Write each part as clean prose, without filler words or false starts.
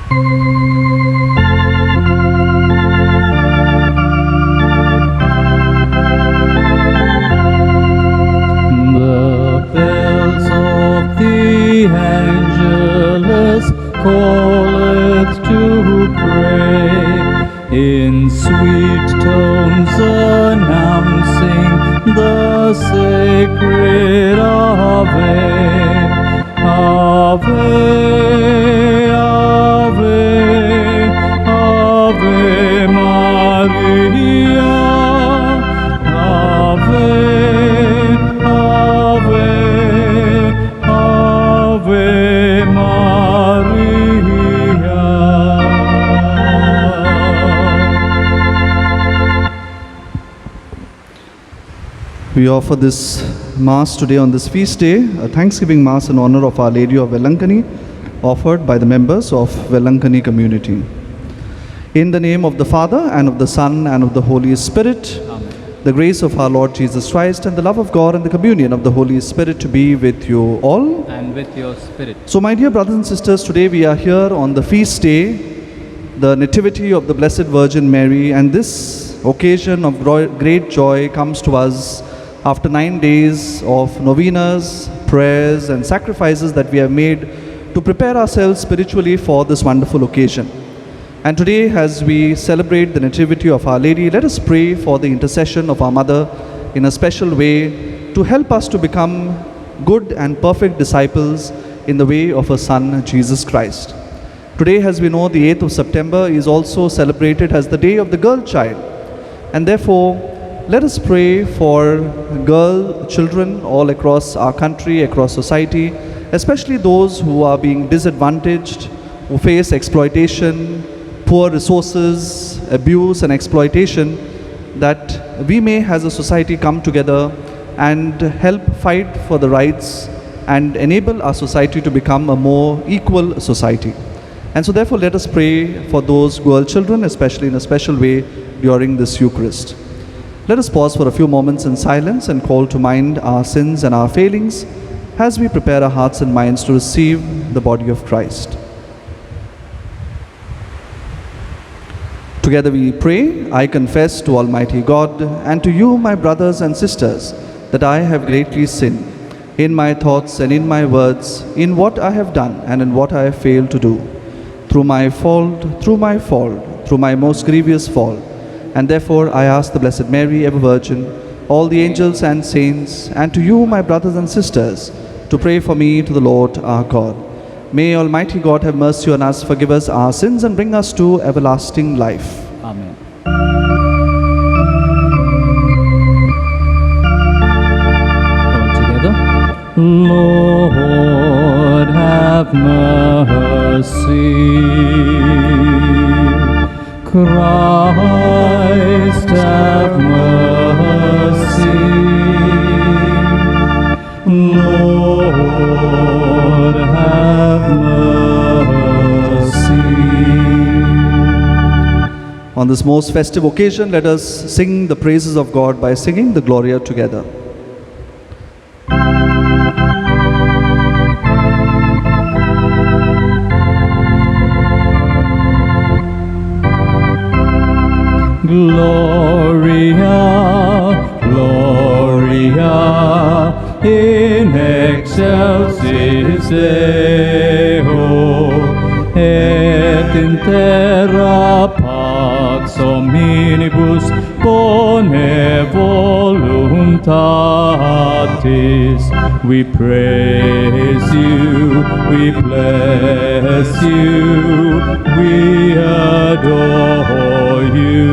The bells of the Angelus calleth to pray, in sweet tones announcing the sacred Ave. Ave, Ave, Ave Maria. Ave, Ave, Ave Maria. We offer this Mass today on this feast day, a Thanksgiving Mass in honor of Our Lady of Velankani, offered by the members of Velankani community. In the name of the Father, and of the Son, and of the Holy Spirit, Amen. the grace of our Lord Jesus Christ, and the love of God, and the communion of the Holy Spirit to be with you all. And with your spirit. So, my dear brothers and sisters, today we are here on the feast day, the Nativity of the Blessed Virgin Mary, and this occasion of great joy comes to us after 9 days of novenas, prayers, and sacrifices that we have made to prepare ourselves spiritually for this wonderful occasion. And today, as we celebrate the Nativity of Our Lady, let us pray for the intercession of our Mother in a special way to help us to become good and perfect disciples in the way of her Son, Jesus Christ. Today, as we know, the 8th of September is also celebrated as the Day of the Girl Child. And therefore, let us pray for children all across our country, across society, especially those who are being disadvantaged, who face exploitation, poor resources, abuse and exploitation, that we may as a society come together and help fight for the rights and enable our society to become a more equal society. And so therefore let us pray for those girl children, especially in a special way during this Eucharist. Let us pause for a few moments in silence and call to mind our sins and our failings as we prepare our hearts and minds to receive the body of Christ. Together we pray, I confess to Almighty God and to you, my brothers and sisters, that I have greatly sinned in my thoughts and in my words, in what I have done and in what I have failed to do, through my fault, through my most grievous fault. And therefore I ask the Blessed Mary, ever Virgin, all the angels and saints, and to you, my brothers and sisters, to pray for me to the Lord our God. May Almighty God have mercy on us, forgive us our sins, and bring us to everlasting life. Amen. All together. Lord, have mercy. Christ, have mercy. Lord, have mercy. On this most festive occasion, let us sing the praises of God by singing the Gloria together. Gloria, Gloria, in excelsis Deo, et in terra pax omnibus bone voluntatis. We praise you, we bless you, we adore you.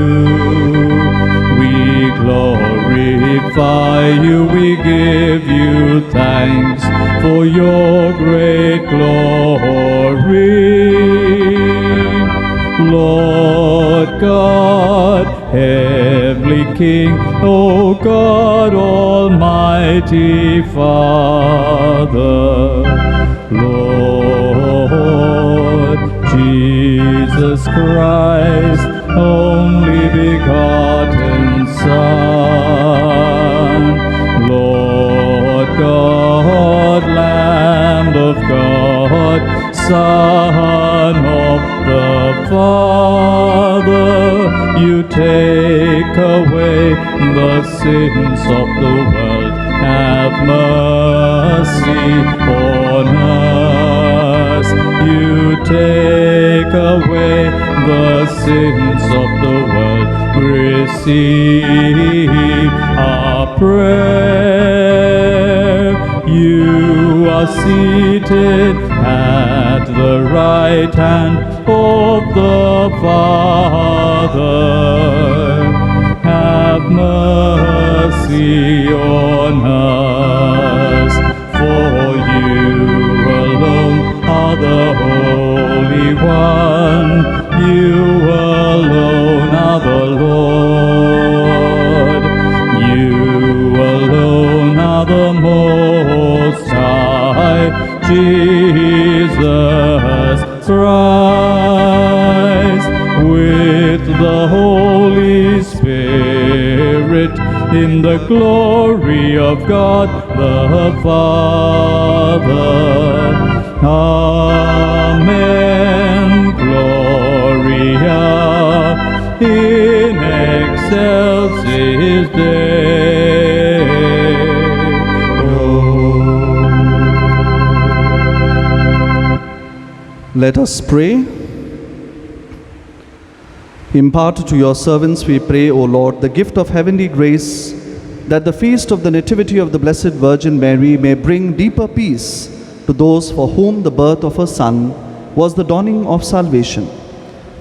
We glorify you, we give you thanks for your great glory. Lord God, heavenly King, O God, Almighty Father, Lord Jesus Christ, only begotten Son, Lord God, Lamb of God, Son of the Father, you take away the sins of the world. Have mercy on us. You take away the sins of the world. Receive our prayer. You are seated at the right hand of the Father. Have mercy on us, for you alone are the Holy One. You alone are the Lord. You alone are the Most High, Jesus Christ, with the Holy Spirit, in the glory of God the Father. Amen. Gloria in excelsis Deo. Let us pray. Impart to your servants, we pray, O Lord, the gift of heavenly grace, that the feast of the Nativity of the Blessed Virgin Mary may bring deeper peace to those for whom the birth of her Son was the dawning of salvation.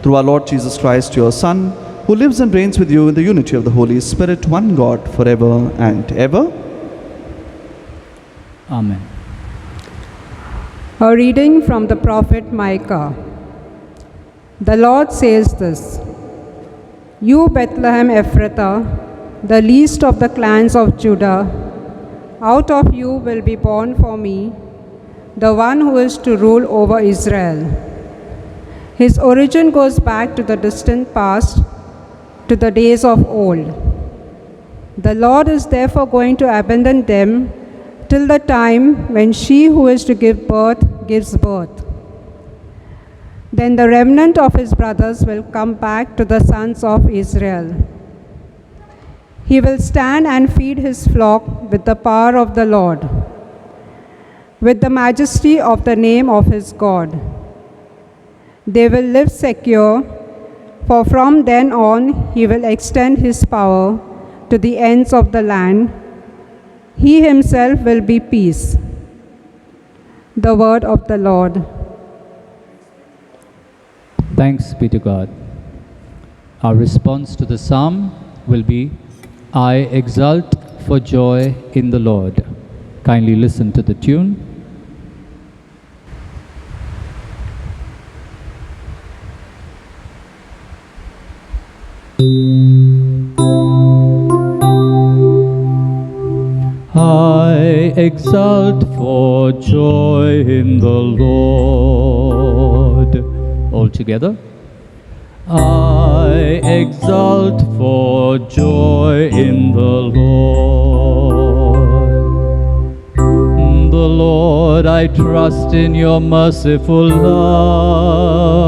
Through our Lord Jesus Christ, your Son, who lives and reigns with you in the unity of the Holy Spirit, one God, forever and ever. Amen. A reading from the prophet Micah. The Lord says this: You, Bethlehem Ephrathah, the least of the clans of Judah, out of you will be born for me the one who is to rule over Israel. His origin goes back to the distant past, to the days of old. The Lord is therefore going to abandon them till the time when she who is to give birth gives birth. Then the remnant of his brothers will come back to the sons of Israel. He will stand and feed his flock with the power of the Lord, with the majesty of the name of his God. They will live secure, for from then on he will extend his power to the ends of the land. He himself will be peace. The word of the Lord. Thanks be to God. Our response to the psalm will be, I exult for joy in the Lord. Kindly listen to the tune. I exult for joy in the Lord. All together. I exult for joy in the Lord. The Lord, I trust in your merciful love.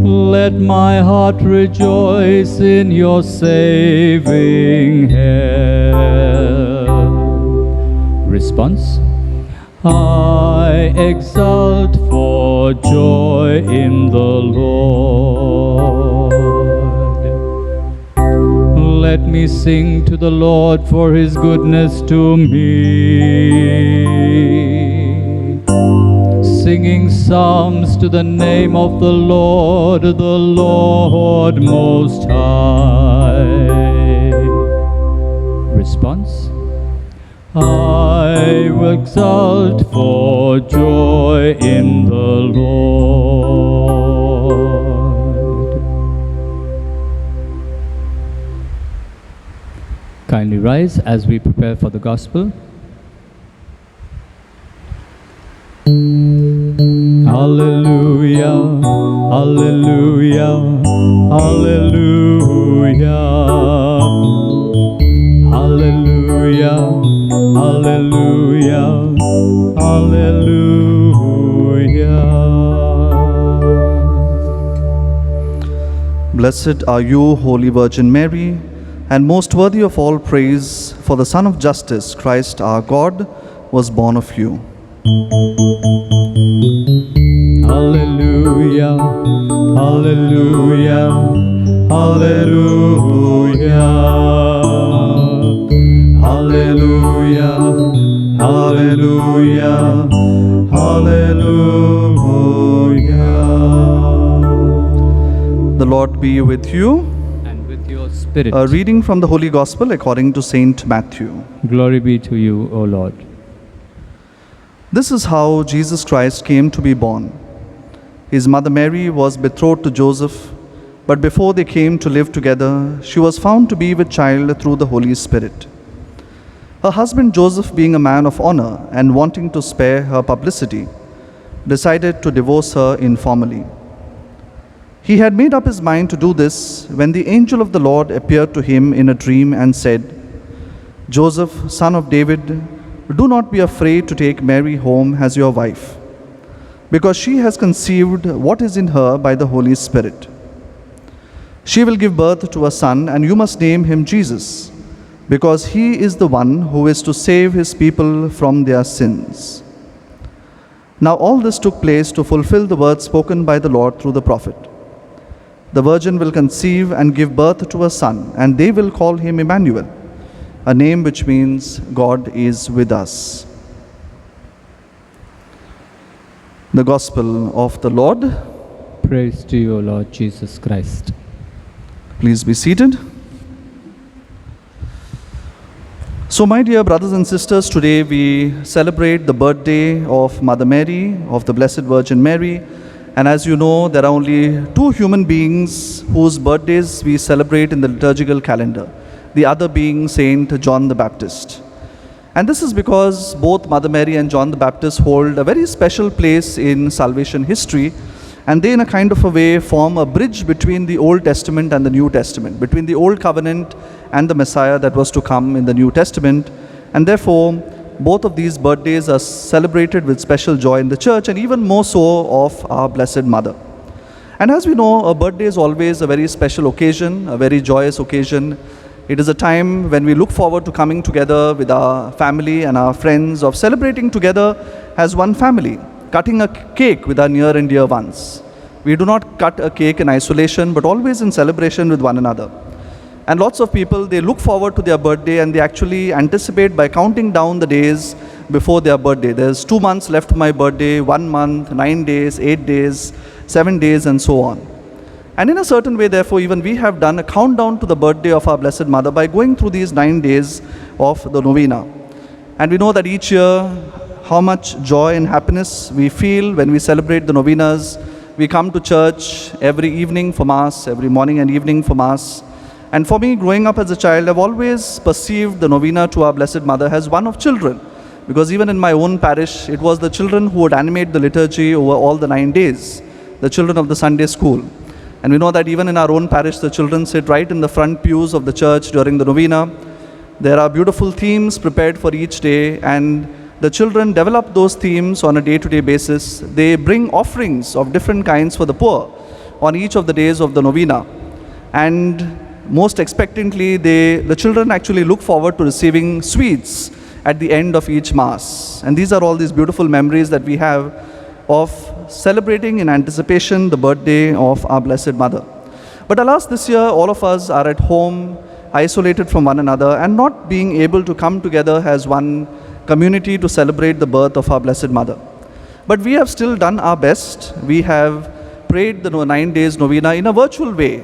Let my heart rejoice in your saving help. Response. I exult for joy in the Lord. Let me sing to the Lord for his goodness to me. Singing psalms to the name of the Lord Most High. Response. I will exult for joy in the Lord. Kindly rise as we prepare for the Gospel. Hallelujah, hallelujah, hallelujah, hallelujah, hallelujah, hallelujah. Blessed are you, Holy Virgin Mary, and most worthy of all praise, for the Son of Justice, Christ our God, was born of you. Hallelujah, hallelujah, hallelujah, hallelujah, hallelujah, hallelujah. The Lord be with you. And with your spirit. A reading from the Holy Gospel according to Saint Matthew. Glory be to you, O Lord. This is how Jesus Christ came to be born. His mother Mary was betrothed to Joseph, but before they came to live together, she was found to be with child through the Holy Spirit. Her husband Joseph, being a man of honor and wanting to spare her publicity, decided to divorce her informally. He had made up his mind to do this when the angel of the Lord appeared to him in a dream and said, "Joseph, son of David, do not be afraid to take Mary home as your wife, because she has conceived what is in her by the Holy Spirit. She will give birth to a son, and you must name him Jesus, because he is the one who is to save his people from their sins." Now all this took place to fulfill the words spoken by the Lord through the prophet. The virgin will conceive and give birth to a son, and they will call him Emmanuel, a name which means God is with us. The Gospel of the Lord. Praise to you, O Lord Jesus Christ. Please be seated. So, my dear brothers and sisters, today we celebrate the birthday of Mother Mary, of the Blessed Virgin Mary. And as you know, there are only two human beings whose birthdays we celebrate in the liturgical calendar, the other being Saint John the Baptist. And this is because both Mother Mary and John the Baptist hold a very special place in salvation history, and they in a kind of a way form a bridge between the Old Testament and the New Testament, between the Old Covenant and the Messiah that was to come in the New Testament. And therefore, both of these birthdays are celebrated with special joy in the church, and even more so of our Blessed Mother. And as we know, a birthday is always a very special occasion, a very joyous occasion. It is a time when we look forward to coming together with our family and our friends, of celebrating together as one family, cutting a cake with our near and dear ones. We do not cut a cake in isolation, but always in celebration with one another. And lots of people, they look forward to their birthday, and they actually anticipate by counting down the days before their birthday. There's 2 months left for my birthday, 1 month, 9 days, 8 days, 7 days, and so on. And in a certain way, therefore, even we have done a countdown to the birthday of our Blessed Mother by going through these 9 days of the novena. And we know that each year, how much joy and happiness we feel when we celebrate the novenas. We come to church every evening for Mass, every morning and evening for Mass. And for me, growing up as a child, I've always perceived the novena to our Blessed Mother as one of children. Because even in my own parish, it was the children who would animate the liturgy over all the 9 days, the children of the Sunday school. And we know that even in our own parish, the children sit right in the front pews of the church during the novena. There are beautiful themes prepared for each day, and the children develop those themes on a day-to-day basis. They bring offerings of different kinds for the poor on each of the days of the novena. And most expectantly, the children actually look forward to receiving sweets at the end of each Mass. And these are all these beautiful memories that we have of celebrating in anticipation the birthday of our Blessed Mother. But alas, this year, all of us are at home, isolated from one another, and not being able to come together as one community to celebrate the birth of our Blessed Mother. But we have still done our best. We have prayed the 9 days novena in a virtual way.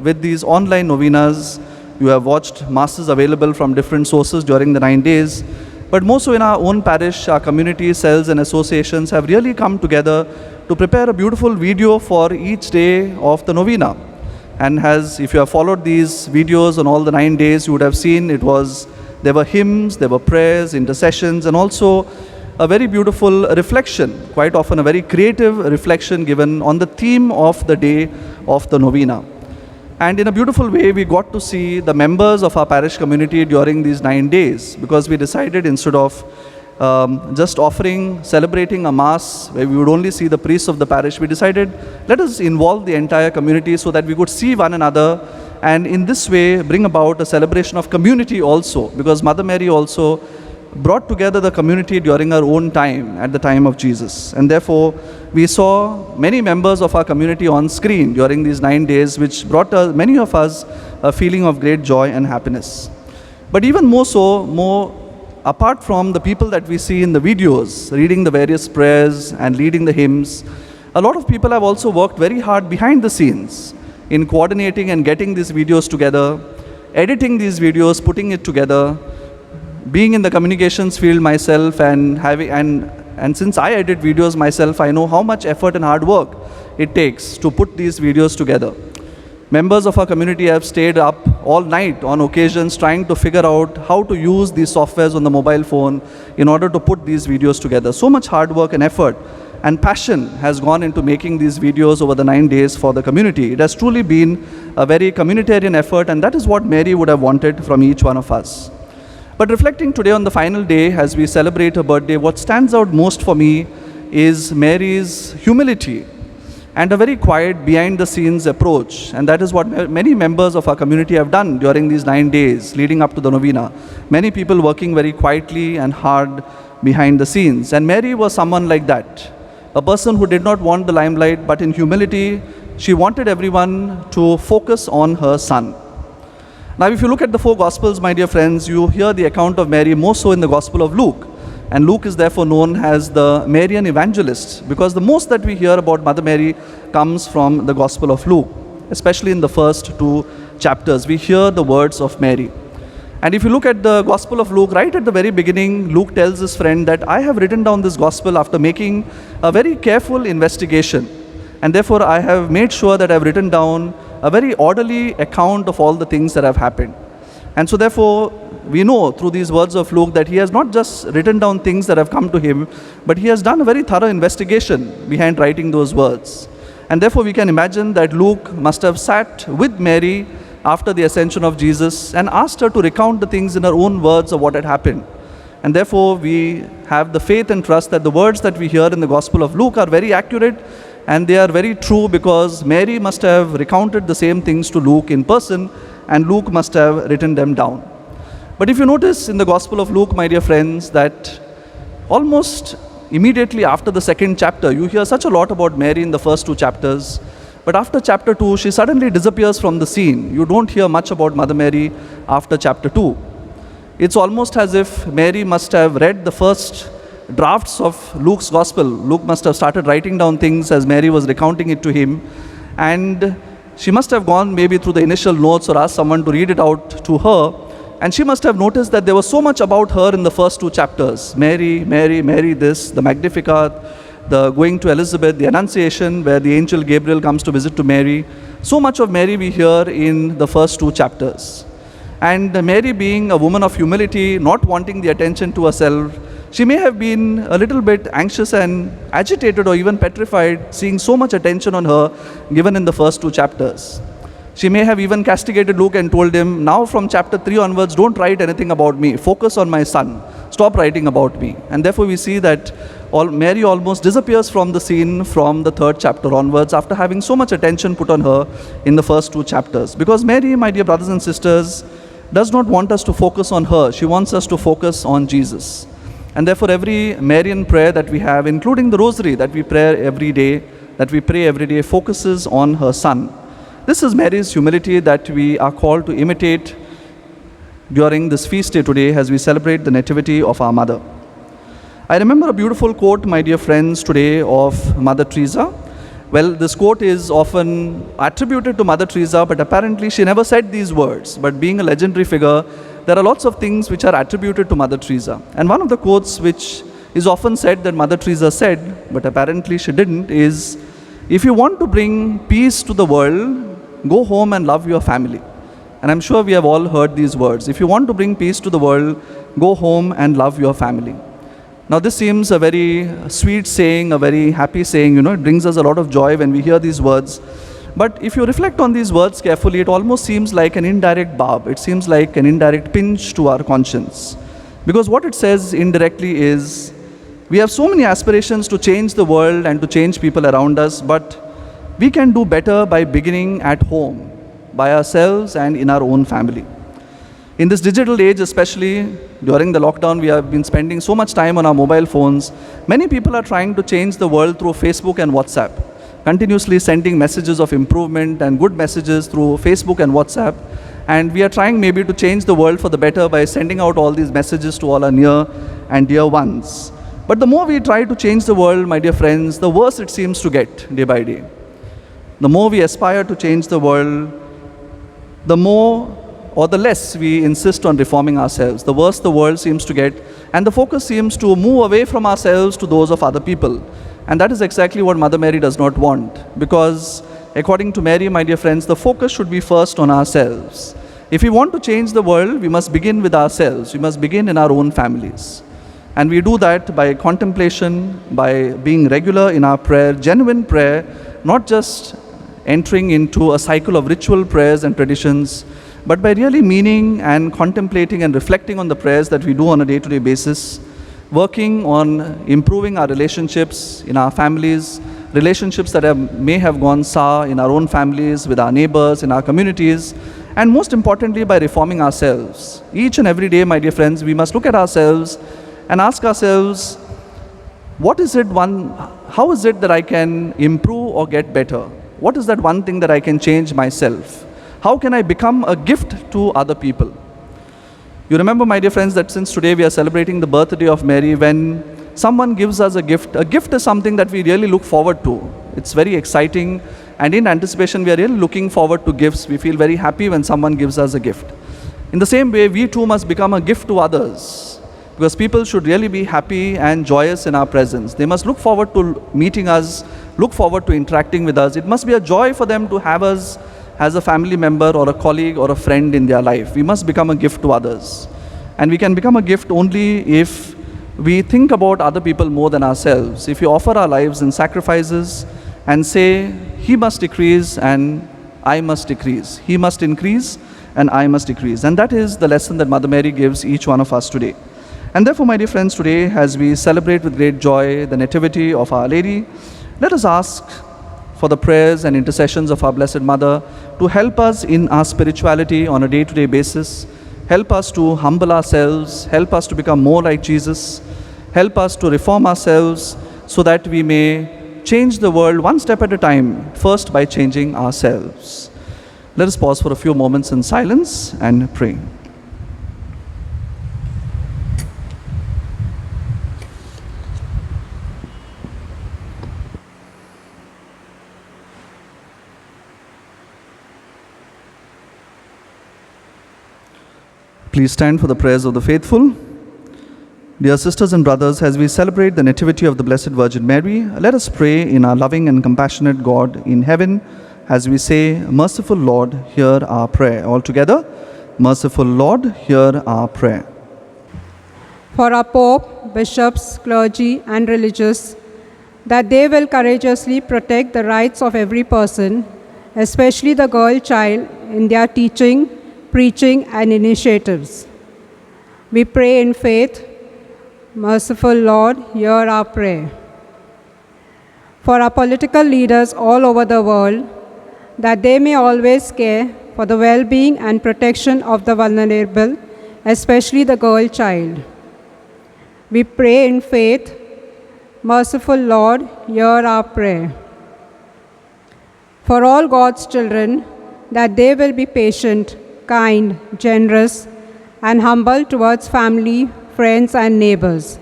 With these online novenas, you have watched Masses available from different sources during the 9 days. But more so in our own parish, our community cells and associations have really come together to prepare a beautiful video for each day of the novena. And if you have followed these videos on all the 9 days, you would have seen there were hymns, there were prayers, intercessions, and also a very beautiful reflection, quite often a very creative reflection given on the theme of the day of the novena. And in a beautiful way, we got to see the members of our parish community during these 9 days, because we decided, instead of just offering, celebrating a mass where we would only see the priests of the parish, we decided, let us involve the entire community so that we could see one another and in this way bring about a celebration of community also, because Mother Mary also brought together the community during her own time, at the time of Jesus. And therefore, we saw many members of our community on screen during these 9 days, which brought many of us a feeling of great joy and happiness. But even more so, apart from the people that we see in the videos, reading the various prayers and leading the hymns, a lot of people have also worked very hard behind the scenes in coordinating and getting these videos together, editing these videos, putting it together. Being in the communications field myself and since I edit videos myself, I know how much effort and hard work it takes to put these videos together. Members of our community have stayed up all night on occasions trying to figure out how to use these softwares on the mobile phone in order to put these videos together. So much hard work and effort and passion has gone into making these videos over the 9 days for the community. It has truly been a very communitarian effort, and that is what Mary would have wanted from each one of us. But reflecting today on the final day as we celebrate her birthday, what stands out most for me is Mary's humility and a very quiet, behind-the-scenes approach. And that is what many members of our community have done during these 9 days leading up to the novena. Many people working very quietly and hard behind the scenes. And Mary was someone like that, a person who did not want the limelight, but in humility, she wanted everyone to focus on her Son. Now, if you look at the 4 Gospels, my dear friends, you hear the account of Mary more so in the Gospel of Luke. And Luke is therefore known as the Marian evangelist, because the most that we hear about Mother Mary comes from the Gospel of Luke. Especially in the first 2 chapters, we hear the words of Mary. And if you look at the Gospel of Luke, right at the very beginning, Luke tells his friend that I have written down this Gospel after making a very careful investigation. And therefore, I have made sure that I have written down a very orderly account of all the things that have happened. And so therefore, we know through these words of Luke that he has not just written down things that have come to him, but he has done a very thorough investigation behind writing those words. And therefore, we can imagine that Luke must have sat with Mary after the ascension of Jesus and asked her to recount the things in her own words of what had happened. And therefore, we have the faith and trust that the words that we hear in the Gospel of Luke are very accurate and they are very true, because Mary must have recounted the same things to Luke in person and Luke must have written them down. But if you notice in the Gospel of Luke, my dear friends, that almost immediately after the 2nd chapter, you hear such a lot about Mary in the first 2 chapters. But after chapter 2, she suddenly disappears from the scene. You don't hear much about Mother Mary after chapter 2. It's almost as if Mary must have read the first drafts of Luke's Gospel. Luke must have started writing down things as Mary was recounting it to him. And she must have gone maybe through the initial notes or asked someone to read it out to her. And she must have noticed that there was so much about her in the first 2 chapters. Mary, Mary, Mary this, the Magnificat, the going to Elizabeth, the Annunciation, where the angel Gabriel comes to visit to Mary. So much of Mary we hear in the first 2 chapters. And Mary, being a woman of humility, not wanting the attention to herself, she may have been a little bit anxious and agitated or even petrified, seeing so much attention on her given in the first 2 chapters. She may have even castigated Luke and told him, now from chapter 3 onwards, don't write anything about me. Focus on my Son. Stop writing about me. And therefore we see that Mary almost disappears from the scene from the 3rd chapter onwards after having so much attention put on her in the first 2 chapters. Because Mary, my dear brothers and sisters, does not want us to focus on her. She wants us to focus on Jesus. And therefore every Marian prayer that we have, including the rosary that we pray every day, focuses on her Son. This is Mary's humility that we are called to imitate during this feast day today as we celebrate the nativity of our mother. I remember a beautiful quote, my dear friends, today of Mother Teresa. Well, this quote is often attributed to Mother Teresa, but apparently she never said these words. But being a legendary figure, there are lots of things which are attributed to Mother Teresa. And one of the quotes which is often said that Mother Teresa said, but apparently she didn't, is, if you want to bring peace to the world, go home and love your family. And I'm sure we have all heard these words. If you want to bring peace to the world, go home and love your family. Now this seems a very sweet saying, a very happy saying, it brings us a lot of joy when we hear these words. But if you reflect on these words carefully, it almost seems like an indirect barb. It seems like an indirect pinch to our conscience. Because what it says indirectly is, we have so many aspirations to change the world and to change people around us, but we can do better by beginning at home, by ourselves and in our own family. In this digital age, especially during the lockdown, we have been spending so much time on our mobile phones. Many people are trying to change the world through Facebook and WhatsApp, continuously sending messages of improvement and good messages through Facebook and WhatsApp. And we are trying maybe to change the world for the better by sending out all these messages to all our near and dear ones. But the more we try to change the world, my dear friends, the worse it seems to get day by day. The more we aspire to change the world, the more or the less we insist on reforming ourselves, the worse the world seems to get, and the focus seems to move away from ourselves to those of other people. And that is exactly what Mother Mary does not want, because according to Mary, my dear friends, the focus should be first on ourselves. If we want to change the world, we must begin with ourselves. We must begin in our own families. And we do that by contemplation, by being regular in our prayer, genuine prayer, not just entering into a cycle of ritual prayers and traditions, but by really meaning and contemplating and reflecting on the prayers that we do on a day-to-day basis, working on improving our relationships in our families, relationships that may have gone sour in our own families, with our neighbors, in our communities, and most importantly, by reforming ourselves. Each and every day, my dear friends, we must look at ourselves and ask ourselves, how is it that I can improve or get better? What is that one thing that I can change myself? How can I become a gift to other people? You remember, my dear friends, that since today we are celebrating the birthday of Mary, when someone gives us a gift is something that we really look forward to. It's very exciting, and in anticipation, we are really looking forward to gifts. We feel very happy when someone gives us a gift. In the same way, we too must become a gift to others, because people should really be happy and joyous in our presence. They must look forward to meeting us, look forward to interacting with us. It must be a joy for them to have us as a family member or a colleague or a friend in their life. We must become a gift to others. And we can become a gift only if we think about other people more than ourselves. If we offer our lives in sacrifices and say, He must decrease and I must decrease. He must increase and I must decrease. And that is the lesson that Mother Mary gives each one of us today. And therefore, my dear friends, today, as we celebrate with great joy the Nativity of Our Lady, let us ask for the prayers and intercessions of our Blessed Mother to help us in our spirituality on a day-to-day basis, help us to humble ourselves, help us to become more like Jesus, help us to reform ourselves so that we may change the world one step at a time, first by changing ourselves. Let us pause for a few moments in silence and pray. Please stand for the prayers of the faithful. Dear sisters and brothers, as we celebrate the Nativity of the Blessed Virgin Mary, let us pray in our loving and compassionate God in heaven as we say, Merciful Lord, hear our prayer. All together, Merciful Lord, hear our prayer. For our Pope, bishops, clergy, and religious, that they will courageously protect the rights of every person, especially the girl child, in their teaching, preaching, and initiatives. We pray in faith. Merciful Lord, hear our prayer. For our political leaders all over the world, that they may always care for the well-being and protection of the vulnerable, especially the girl child. We pray in faith. Merciful Lord, hear our prayer. For all God's children, that they will be patient, kind, generous, and humble towards family, friends, and neighbors.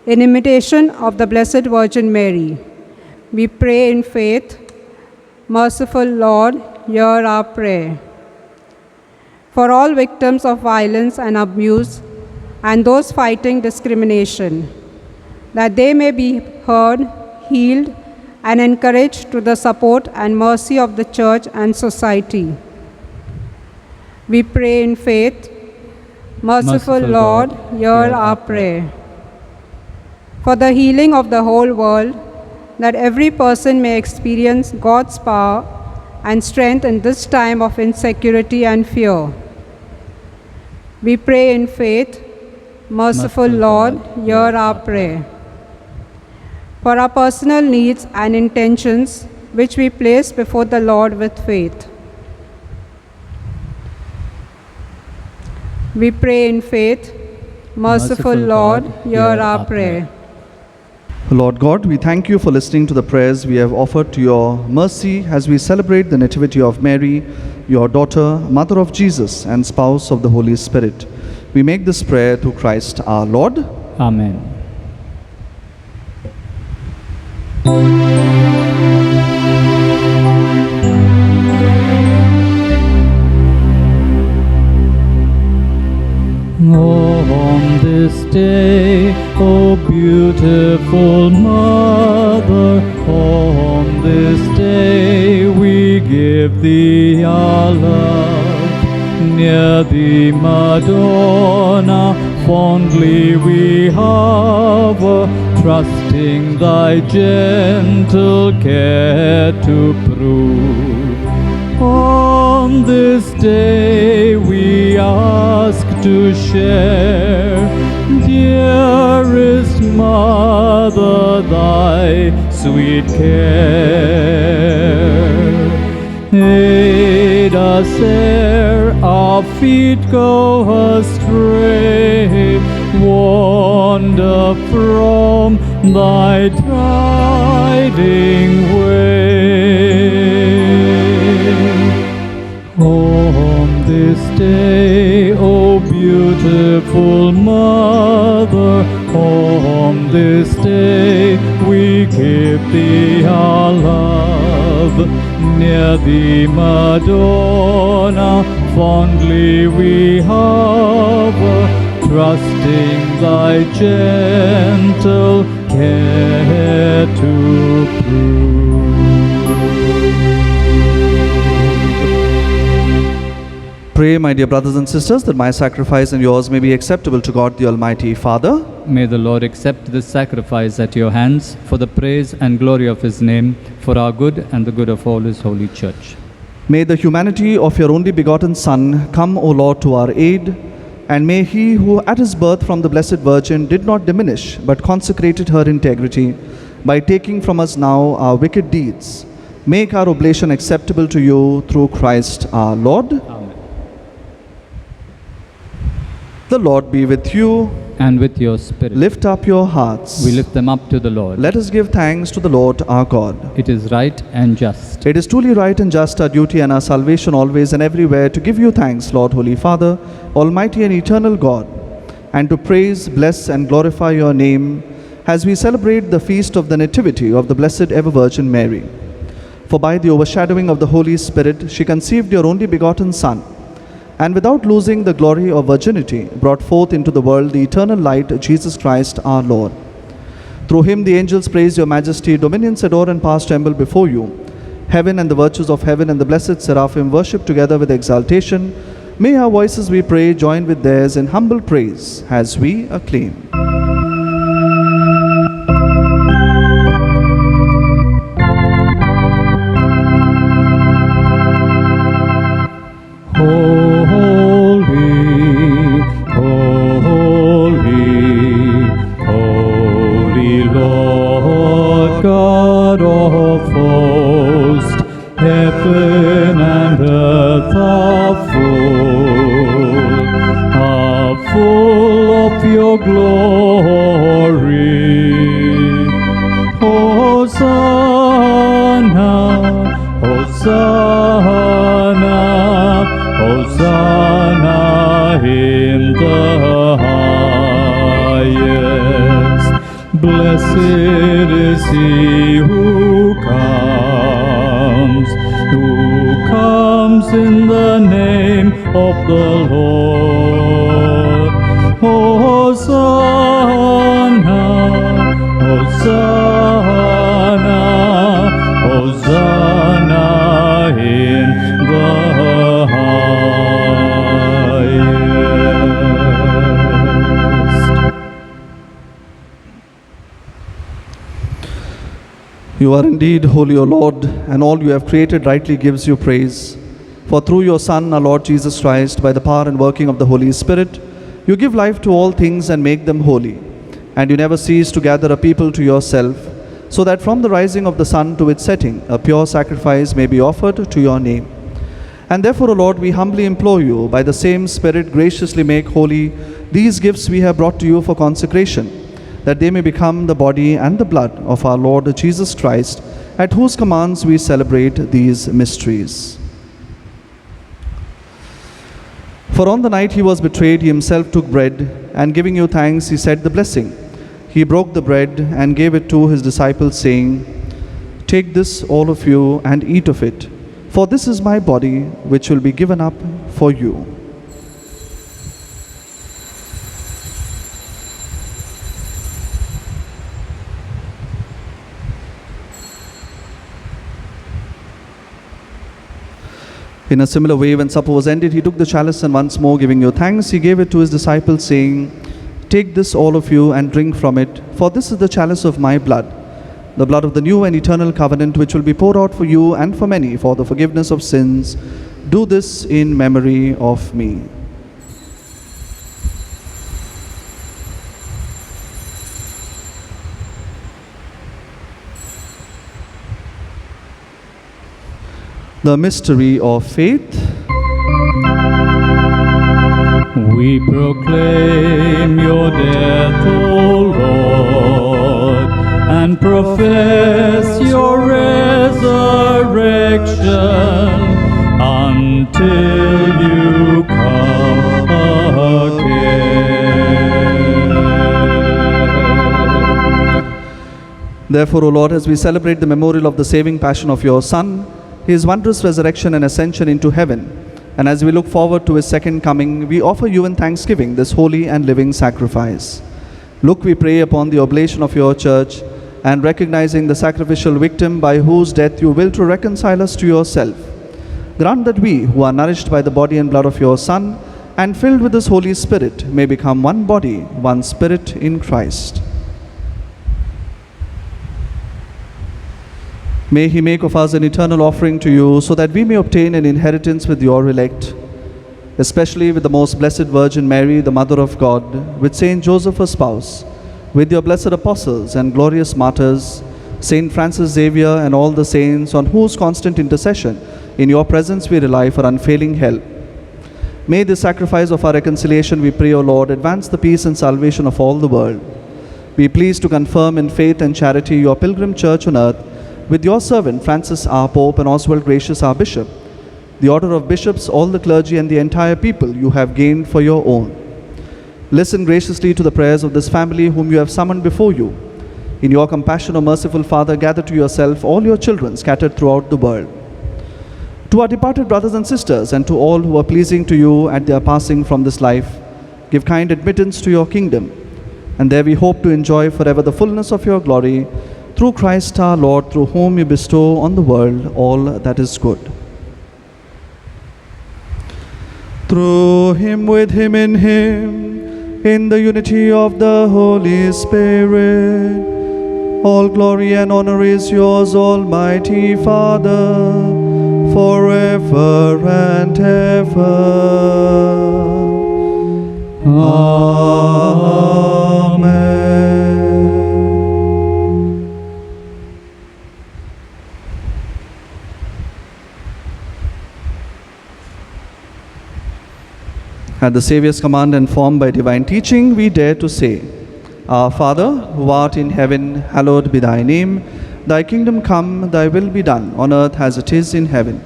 In imitation of the Blessed Virgin Mary, we pray in faith. Merciful Lord, hear our prayer. For all victims of violence and abuse, and those fighting discrimination, that they may be heard, healed, and encouraged to the support and mercy of the Church and society. We pray in faith. Merciful Lord, hear our prayer. For the healing of the whole world, that every person may experience God's power and strength in this time of insecurity and fear. We pray in faith. Merciful Lord, hear our prayer. For our personal needs and intentions, which we place before the Lord with faith, we pray in faith. Merciful Lord, hear our prayer. Lord God, we thank you for listening to the prayers we have offered to your mercy as we celebrate the Nativity of Mary, your daughter, Mother of Jesus, and spouse of the Holy Spirit. We make this prayer through Christ our Lord. Amen. On this day, O beautiful Mother, on this day we give thee our love. Near thee, Madonna, fondly we hover, trusting thy gentle care to prove. On this day we ask to share, dearest Mother, thy sweet care. Aid us ere our feet go astray, wander from thy guiding way. On this day, O beautiful Mother, on this day we give thee our love. Near thee, Madonna, fondly we hover, trusting thy gentle care to prove. Pray, my dear brothers and sisters, that my sacrifice and yours may be acceptable to God the Almighty Father. May the Lord accept this sacrifice at your hands for the praise and glory of his name, for our good and the good of all his holy church. May the humanity of your only begotten Son come, O Lord, to our aid, and may he who at his birth from the Blessed Virgin did not diminish but consecrated her integrity by taking from us now our wicked deeds, make our oblation acceptable to you through Christ our Lord. Amen. The Lord be with you. And with your spirit. Lift up your hearts. We lift them up to the Lord. Let us give thanks to the Lord our God. It is right and just. It is truly right and just, our duty and our salvation always and everywhere, to give you thanks, Lord, Holy Father, Almighty and eternal God, and to praise, bless and glorify your name as we celebrate the feast of the Nativity of the Blessed Ever Virgin Mary. For by the overshadowing of the Holy Spirit she conceived your only begotten Son, and without losing the glory of virginity brought forth into the world the eternal light, Jesus Christ our Lord. Through him the angels praise your majesty, dominions adore and powers tremble before you. Heaven and the virtues of heaven and the blessed seraphim worship together with exaltation. May our voices, we pray, join with theirs in humble praise as we acclaim. God of hosts, heaven and earth are full of your glory. Hosanna, Hosanna, Hosanna in the highest. Blessed is he who comes in the name of the Lord. Hosanna, Hosanna, Hosanna in the highest. You are indeed holy, O Lord, and all you have created rightly gives you praise. For through your Son, our Lord Jesus Christ, by the power and working of the Holy Spirit, You give life to all things and make them holy. And you never cease to gather a people to yourself, so that from the rising of the sun to its setting, a pure sacrifice may be offered to your name. And therefore, O Lord, we humbly implore you, by the same Spirit, graciously make holy these gifts we have brought to you for consecration, that they may become the body and the blood of our Lord Jesus Christ, at whose commands we celebrate these mysteries. For on the night he was betrayed, he himself took bread, and giving you thanks, he said the blessing. He broke the bread and gave it to his disciples, saying, "Take this, all of you, and eat of it, for this is my body, which will be given up for you." In a similar way, when supper was ended, he took the chalice, and once more giving you thanks, he gave it to his disciples, saying, "Take this, all of you, and drink from it, for this is the chalice of my blood, the blood of the new and eternal covenant, which will be poured out for you and for many for the forgiveness of sins. Do this in memory of me." The mystery of faith. We proclaim your death, O Lord, and profess your resurrection until you come again. Therefore, O Lord, as we celebrate the memorial of the saving passion of your Son, his wondrous resurrection and ascension into heaven, and as we look forward to his second coming, we offer you in thanksgiving this holy and living sacrifice. Look, we pray, upon the oblation of your church, and recognizing the sacrificial victim by whose death you will to reconcile us to yourself. Grant that we, who are nourished by the body and blood of your Son, and filled with his Holy Spirit, may become one body, one spirit in Christ. May he make of us an eternal offering to you, so that we may obtain an inheritance with your elect, especially with the most blessed Virgin Mary, the Mother of God, with Saint Joseph her spouse, with your blessed apostles and glorious martyrs, Saint Francis Xavier and all the saints, on whose constant intercession in your presence we rely for unfailing help. May the sacrifice of our reconciliation, we pray, O Lord, advance the peace and salvation of all the world. Be pleased to confirm in faith and charity your pilgrim church on earth, with your servant Francis our Pope and Oswald Gracious our Bishop, the order of bishops, all the clergy and the entire people you have gained for your own. Listen graciously to the prayers of this family whom you have summoned before you. In your compassion, O merciful Father, gather to yourself all your children scattered throughout the world. To our departed brothers and sisters, and to all who are pleasing to you at their passing from this life, give kind admittance to your kingdom, and there we hope to enjoy forever the fullness of your glory, through Christ our Lord, through whom you bestow on the world all that is good. Through him, with him, in the unity of the Holy Spirit, all glory and honor is yours, Almighty Father, forever and ever. Amen. At the Saviour's command and formed by divine teaching, we dare to say, Our Father, who art in heaven, hallowed be thy name. Thy kingdom come, thy will be done, on earth as it is in heaven.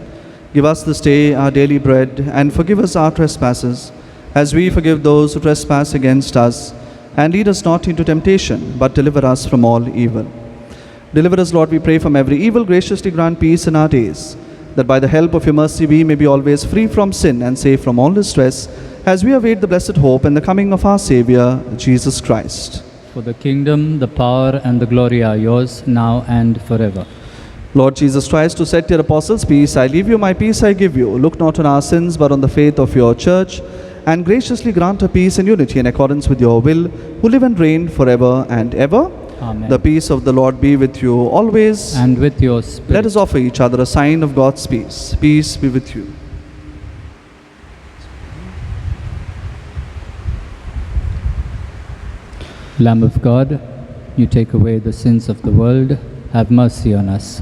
Give us this day our daily bread, and forgive us our trespasses, as we forgive those who trespass against us. And lead us not into temptation, but deliver us from all evil. Deliver us, Lord, we pray, from every evil. Graciously grant peace in our days, that by the help of your mercy we may be always free from sin and safe from all distress, as we await the blessed hope and the coming of our Saviour, Jesus Christ. For the kingdom, the power, and the glory are yours, now and forever. Lord Jesus Christ, to set your apostles peace, I leave you, my peace I give you. Look not on our sins, but on the faith of your church, and graciously grant her peace and unity in accordance with your will, who live and reign forever and ever. Amen. The peace of the Lord be with you always. And with your spirit. Let us offer each other a sign of God's peace. Peace be with you. Lamb of God, you take away the sins of the world, have mercy on us.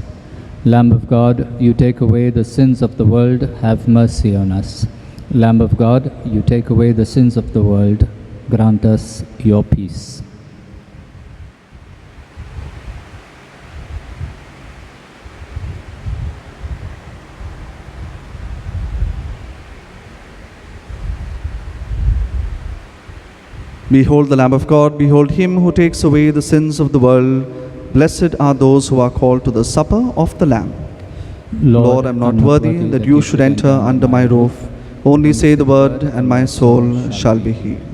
Lamb of God, you take away the sins of the world, have mercy on us. Lamb of God, you take away the sins of the world, grant us your peace. Behold the Lamb of God, behold him who takes away the sins of the world. Blessed are those who are called to the supper of the Lamb. Lord, I am not worthy that you should enter under my roof. Only say the word, and my soul shall be healed.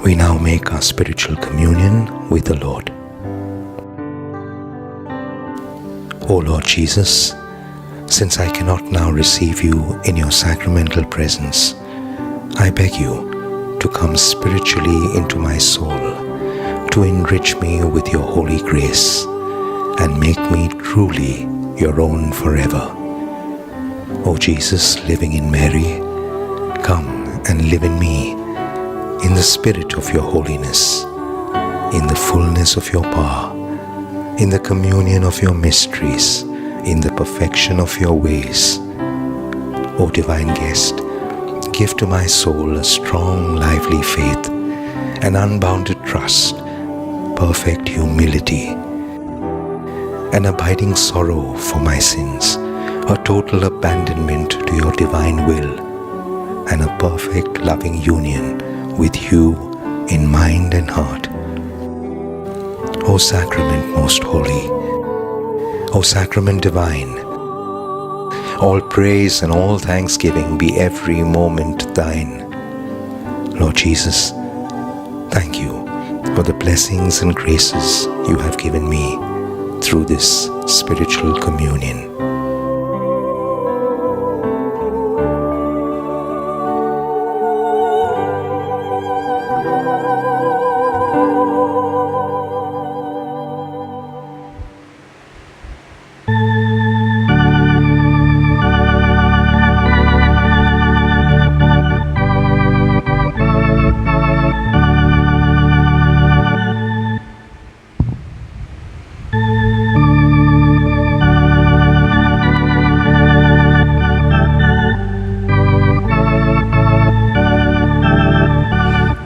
We now make our spiritual communion with the Lord. O Lord Jesus, since I cannot now receive you in your sacramental presence, I beg you to come spiritually into my soul, to enrich me with your holy grace, and make me truly your own forever. O Jesus, living in Mary, come and live in me, in the spirit of your holiness, in the fullness of your power, in the communion of your mysteries, in the perfection of your ways. O divine guest, give to my soul a strong, lively faith, an unbounded trust, perfect humility, an abiding sorrow for my sins, a total abandonment to your divine will, and a perfect loving union with you in mind and heart. O Sacrament most holy, O Sacrament divine, all praise and all thanksgiving be every moment thine. Lord Jesus, thank you for the blessings and graces you have given me through this spiritual communion.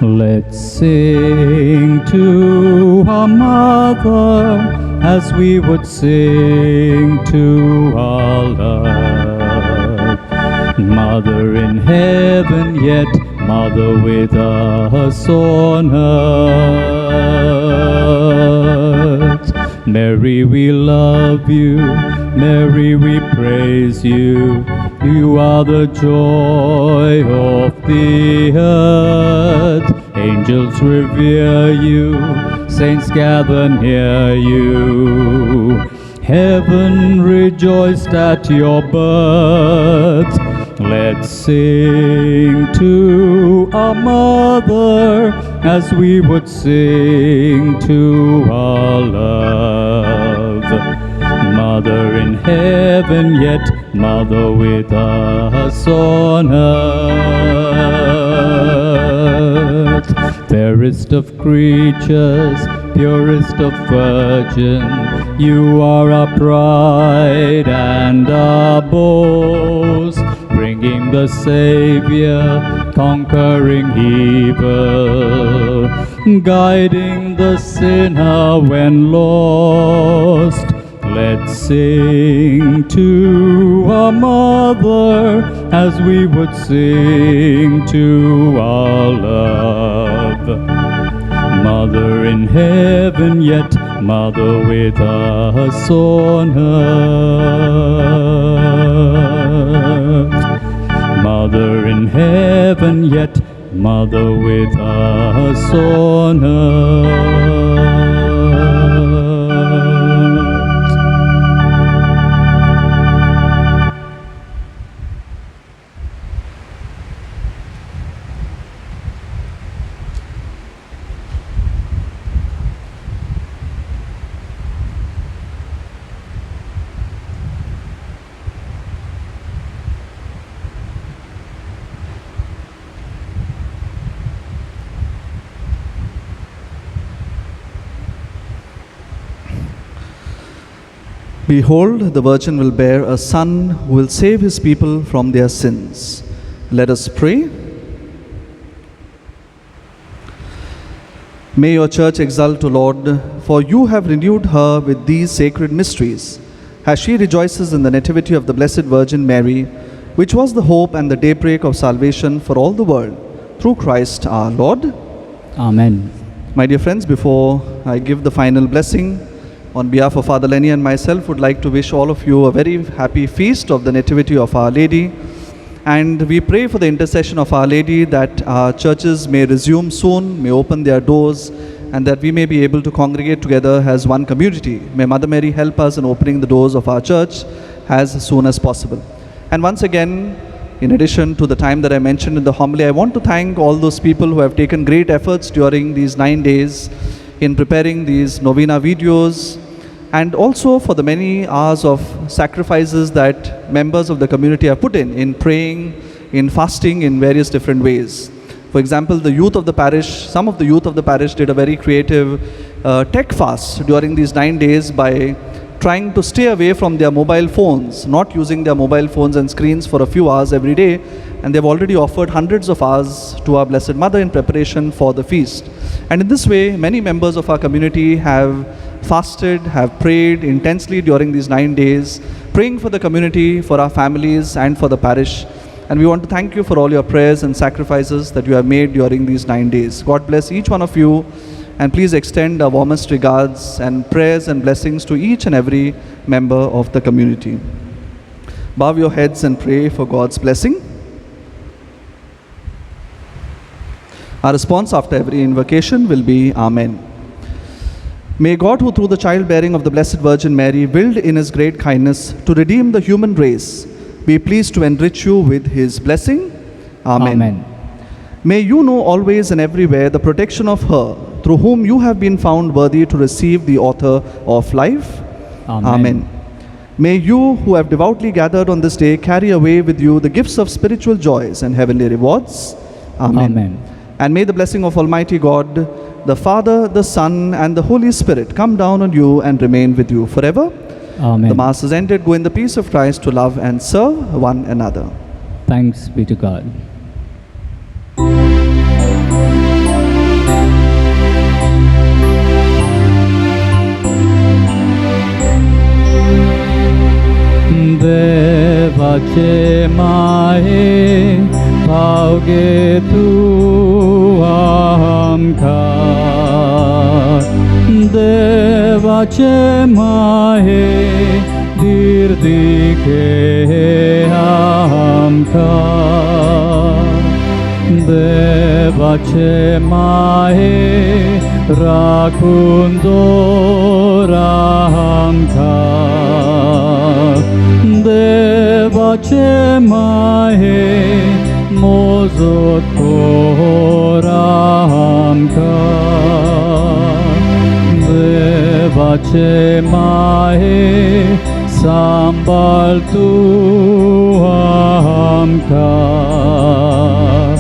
Let's sing to our Mother as we would sing to our love. Mother in heaven, yet Mother with us on earth. Mary, we love you. Mary, we praise you. You are the joy of the earth. Angels revere you, saints gather near you. Heaven rejoiced at your birth. Let's sing to our Mother as we would sing to our love. Mother in heaven, yet Mother with us on earth. Fairest of creatures, purest of virgin, you are our pride and our boast, bringing the Savior, conquering evil, guiding the sinner when lost. Let's sing to our Mother as we would sing to our love. Mother in heaven, yet Mother with us on earth. Mother in heaven, yet Mother with us on earth. Behold, the virgin will bear a son who will save his people from their sins. Let us pray. May your church exult, O Lord, for you have renewed her with these sacred mysteries, as she rejoices in the nativity of the Blessed Virgin Mary, which was the hope and the daybreak of salvation for all the world, through Christ our Lord. Amen. My dear friends, before I give the final blessing, on behalf of Father Lenny and myself, would like to wish all of you a very happy feast of the Nativity of Our Lady. And we pray for the intercession of Our Lady that our churches may resume soon, may open their doors, and that we may be able to congregate together as one community. May Mother Mary help us in opening the doors of our church as soon as possible. And once again, in addition to the time that I mentioned in the homily, I want to thank all those people who have taken great efforts during these 9 days in preparing these novena videos, and also for the many hours of sacrifices that members of the community have put in praying, in fasting in various different ways. For example, the youth of the parish, some of the youth of the parish did a very creative tech fast during these 9 days by trying to stay away from their mobile phones, not using their mobile phones and screens for a few hours every day, and they've already offered hundreds of hours to our Blessed Mother in preparation for the feast. And in this way, many members of our community have fasted, have prayed intensely during these 9 days, praying for the community, for our families, and for the parish. And we want to thank you for all your prayers and sacrifices that you have made during these 9 days. God bless each one of you, and please extend our warmest regards and prayers and blessings to each and every member of the community. Bow your heads and pray for God's blessing. Our response after every invocation will be Amen. May God, who through the childbearing of the Blessed Virgin Mary willed in His great kindness to redeem the human race, be pleased to enrich you with His blessing. Amen. Amen. May you know always and everywhere the protection of her, through whom you have been found worthy to receive the author of life. Amen. Amen. May you, who have devoutly gathered on this day, carry away with you the gifts of spiritual joys and heavenly rewards. Amen. Amen. And may the blessing of Almighty God, the Father, the Son, and the Holy Spirit come down on you and remain with you forever. Amen. The Mass is ended. Go in the peace of Christ to love and serve one another. Thanks be to God. Devace Mae pauge tuam car, Devace Mae dirdike am car, Devace Mae racundoram car, Devace Mae mozot coram car, Devace Mae sambal tuam car,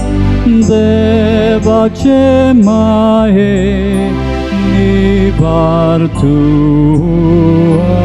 Devace Mae nivar tuam